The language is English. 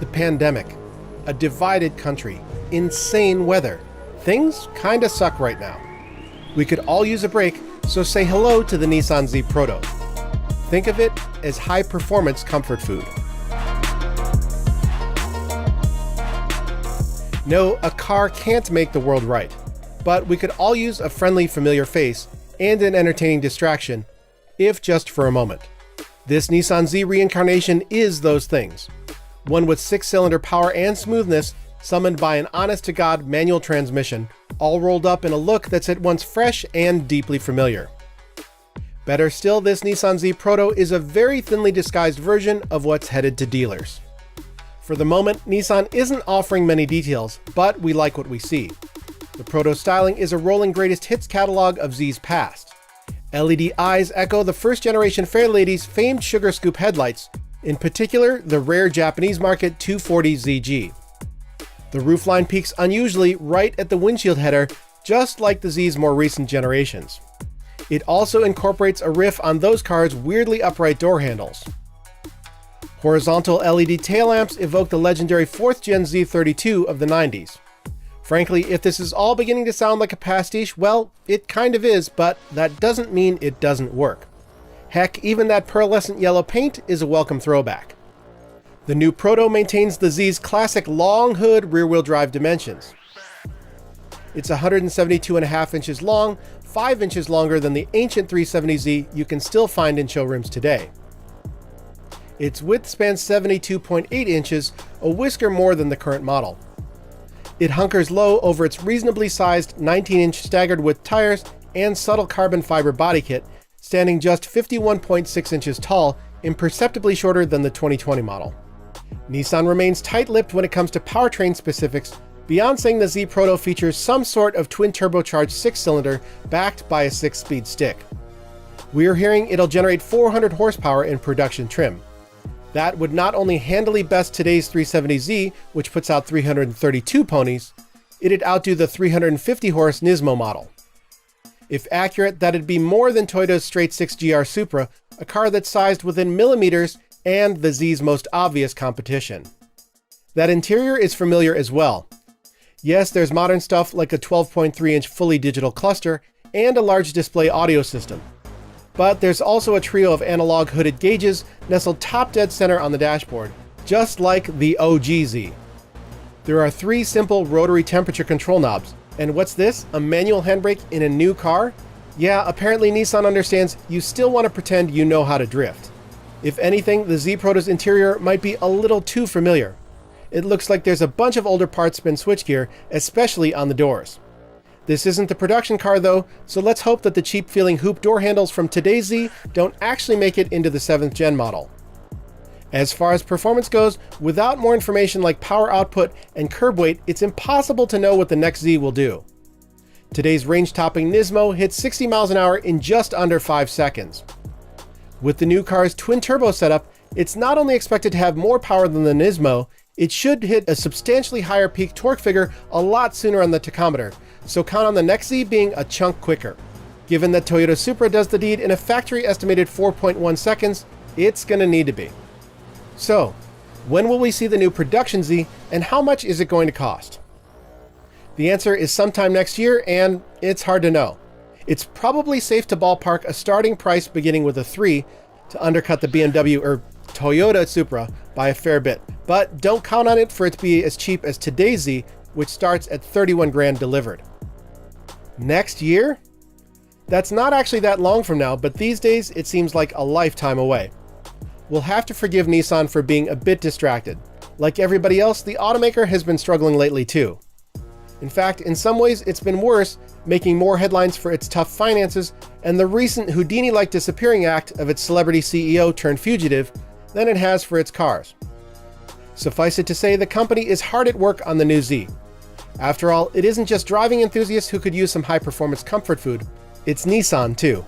the pandemic, a divided country, insane weather. Things kinda suck right now. We could all use a break, so say hello to the Nissan Z Proto. Think of it as high-performance comfort food. No, a car can't make the world right, but we could all use a friendly, familiar face and an entertaining distraction, if just for a moment. This Nissan Z reincarnation is those things. One with 6-cylinder power and smoothness, summoned by an honest-to-God manual transmission, all rolled up in a look that's at once fresh and deeply familiar. Better still, this Nissan Z Proto is a very thinly disguised version of what's headed to dealers. For the moment, Nissan isn't offering many details, but we like what we see. The Proto styling is a rolling greatest hits catalog of Z's past. LED eyes echo the first-generation Fairlady's famed sugar scoop headlights, in particular the rare Japanese market 240ZG. The roofline peaks unusually right at the windshield header, just like the Z's more recent generations. It also incorporates a riff on those cars' weirdly upright door handles. Horizontal LED tail lamps evoke the legendary 4th Gen Z32 of the 90s. Frankly, if this is all beginning to sound like a pastiche, well, it kind of is, but that doesn't mean it doesn't work. Heck, even that pearlescent yellow paint is a welcome throwback. The new Proto maintains the Z's classic long hood rear-wheel drive dimensions. It's 172.5 inches long, 5 inches longer than the ancient 370Z you can still find in showrooms today. Its width spans 72.8 inches, a whisker more than the current model. It hunkers low over its reasonably sized 19-inch staggered width tires and subtle carbon fiber body kit, standing just 51.6 inches tall, imperceptibly shorter than the 2020 model. Nissan remains tight-lipped when it comes to powertrain specifics, beyond saying the Z Proto features some sort of twin-turbocharged 6-cylinder backed by a 6-speed stick. We're hearing it'll generate 400 horsepower in production trim. That would not only handily best today's 370Z, which puts out 332 ponies, it'd outdo the 350-horse Nismo model. If accurate, that'd be more than Toyota's straight-six GR Supra, a car that's sized within millimeters and the Z's most obvious competition. That interior is familiar as well. Yes, there's modern stuff like a 12.3-inch fully digital cluster and a large display audio system. But there's also a trio of analog hooded gauges nestled top dead center on the dashboard, just like the OG Z. There are 3 simple rotary temperature control knobs. And what's this? A manual handbrake in a new car? Yeah, apparently Nissan understands you still want to pretend you know how to drift. If anything, the Z Proto's interior might be a little too familiar. It looks like there's a bunch of older parts spin switchgear, especially on the doors. This isn't the production car though, so let's hope that the cheap-feeling hoop door handles from today's Z don't actually make it into the 7th gen model. As far as performance goes, without more information like power output and curb weight, it's impossible to know what the next Z will do. Today's range-topping Nismo hits 60 miles an hour in just under 5 seconds. With the new car's twin-turbo setup, it's not only expected to have more power than the Nismo, it should hit a substantially higher peak torque figure a lot sooner on the tachometer, so count on the next Z being a chunk quicker. Given that Toyota Supra does the deed in a factory-estimated 4.1 seconds, it's gonna need to be. So, when will we see the new production Z, and how much is it going to cost? The answer is sometime next year, and it's hard to know. It's probably safe to ballpark a starting price beginning with a 3 to undercut the BMW or Toyota Supra by a fair bit, but don't count on it for it to be as cheap as today's Z, which starts at 31 grand delivered. Next year? That's not actually that long from now, but these days it seems like a lifetime away. We'll have to forgive Nissan for being a bit distracted. Like everybody else, the automaker has been struggling lately too. In fact, in some ways it's been worse, making more headlines for its tough finances and the recent Houdini-like disappearing act of its celebrity CEO turned fugitive than it has for its cars. Suffice it to say, the company is hard at work on the new Z. After all, it isn't just driving enthusiasts who could use some high-performance comfort food, it's Nissan too.